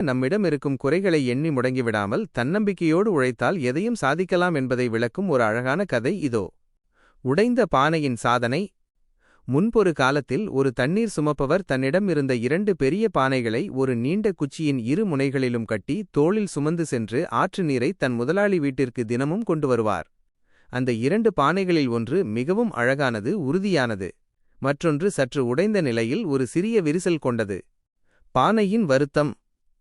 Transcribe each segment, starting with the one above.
நம்மிடம் இருக்கும் குறைகளை எண்ணி முடங்கிவிடாமல் தன்னம்பிக்கையோடு உழைத்தால் எதையும் சாதிக்கலாம் என்பதை விளக்கும் ஒரு அழகான கதை இதோ. உடைந்த பானையின் சாதனை. முன்பொரு காலத்தில் ஒரு தண்ணீர் சுமப்பவர் தன்னிடம் இருந்த 2 பெரிய பானைகளை ஒரு நீண்ட குச்சியின் இரு முனைகளிலும் கட்டி தோளில் சுமந்து சென்று ஆற்று நீரை தன் முதலாளி வீட்டிற்கு தினமும் கொண்டு வருவார். அந்த 2 பானைகளில் ஒன்று மிகவும் அழகானது, உறுதியானது. மற்றொன்று சற்று உடைந்த நிலையில் ஒரு சிறிய விரிசல் கொண்டது. பானையின் வருத்தம்.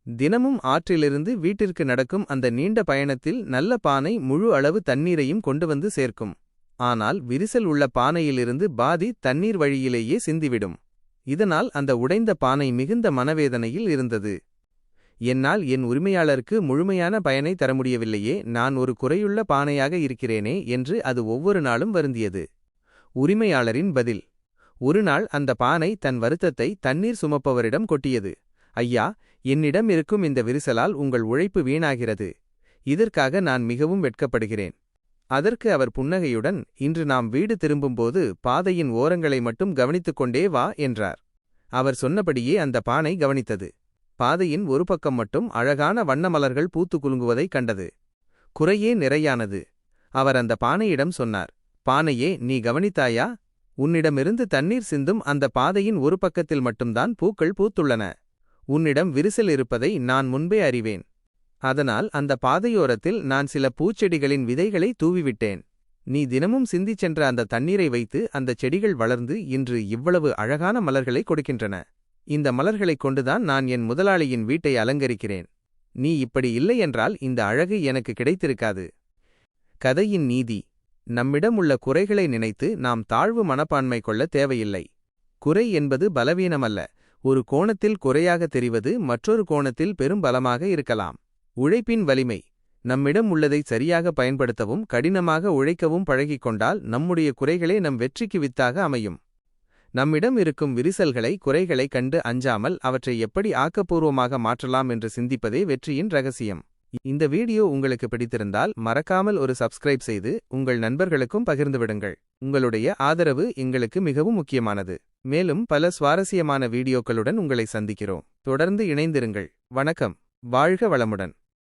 தினமும் ஆற்றிலிருந்து வீட்டிற்கு நடக்கும் அந்த நீண்ட பயணத்தில் நல்ல பானை முழு அளவு தண்ணீரையும் கொண்டு வந்து சேர்க்கும். ஆனால் விரிசல் உள்ள பானையிலிருந்து பாதி தண்ணீர் வழியிலேயே சிந்திவிடும். இதனால் அந்த உடைந்த பானை மிகுந்த மனவேதனையில் இருந்தது. என்னால் என் உரிமையாளருக்கு முழுமையான பயனை தர முடியவில்லையே, நான் ஒரு குறையுள்ள பானையாக இருக்கிறேனே என்று அது ஒவ்வொரு நாளும் வருந்தியது. உரிமையாளரின் பதில். ஒருநாள் அந்த பானை தன் வருத்தத்தை தண்ணீர் சுமப்பவரிடம் கொட்டியது. ஐயா, என்னிடம் இருக்கும் இந்த விரிசலால் உங்கள் உழைப்பு வீணாகிறது. இதற்காக நான் மிகவும் வெட்கப்படுகிறேன். அதற்கு அவர் புன்னகையுடன், இன்று நாம் வீடு திரும்பும்போது பாதையின் ஓரங்களை மட்டும் கவனித்துக் கொண்டே வா என்றார். அவர் சொன்னபடியே அந்த பானை கவனித்தது. பாதையின் ஒரு பக்கம் மட்டும் அழகான வண்ணமலர்கள் பூத்து குலுங்குவதைக் கண்டது. குறையே நிறையானது. அவர் அந்த பானையிடம் சொன்னார், பானையே, நீ கவனித்தாயா? உன்னிடமிருந்து தண்ணீர் சிந்தும் அந்த பாதையின் ஒரு பக்கத்தில் மட்டும்தான் பூக்கள் பூத்துள்ளன. உன்னிடம் விரிசல் இருப்பதை நான் முன்பே அறிவேன். அதனால் அந்த பாதையோரத்தில் நான் சில பூச்செடிகளின் விதைகளை தூவிவிட்டேன். நீ தினமும் சிந்திச் சென்ற அந்த தண்ணீரை வைத்து அந்த செடிகள் வளர்ந்து இன்று இவ்வளவு அழகான மலர்களை கொடுக்கின்றன. இந்த மலர்களைக் கொண்டுதான் நான் என் முதலாளியின் வீட்டை அலங்கரிக்கிறேன். நீ இப்படி இல்லையென்றால் இந்த அழகு எனக்கு கிடைத்திருக்காது. கதையின் நீதி. நம்மிடம் உள்ள குறைகளை நினைத்து நாம் தாழ்வு மனப்பான்மை கொள்ள தேவையில்லை. குறை என்பது பலவீனமல்ல. ஒரு கோணத்தில் குறையாக தெரிவது மற்றொரு கோணத்தில் பெரும் பலமாக இருக்கலாம். உழைப்பின் வலிமை. நம்மிடம் உள்ளதை சரியாக பயன்படுத்தவும் கடினமாக உழைக்கவும் பழகிக்கொண்டால் நம்முடைய குறைகளே நம் வெற்றிக்கு வித்தாக அமையும். நம்மிடம் இருக்கும் விரிசல்களை, குறைகளை கண்டு அஞ்சாமல் அவற்றை எப்படி ஆக்கப்பூர்வமாக மாற்றலாம் என்று சிந்திப்பதே வெற்றியின் ரகசியம். இந்த வீடியோ உங்களுக்கு பிடித்திருந்தால் மறக்காமல் ஒரு சப்ஸ்கிரைப் செய்து உங்கள் நண்பர்களுக்கும் பகிர்ந்துவிடுங்கள். உங்களுடைய ஆதரவு எங்களுக்கு மிகவும் முக்கியமானது. மேலும் பல சுவாரஸ்யமான வீடியோக்களுடன் உங்களை சந்திக்கிறோம். தொடர்ந்து இணைந்திருங்கள். வணக்கம். வாழ்க வளமுடன்.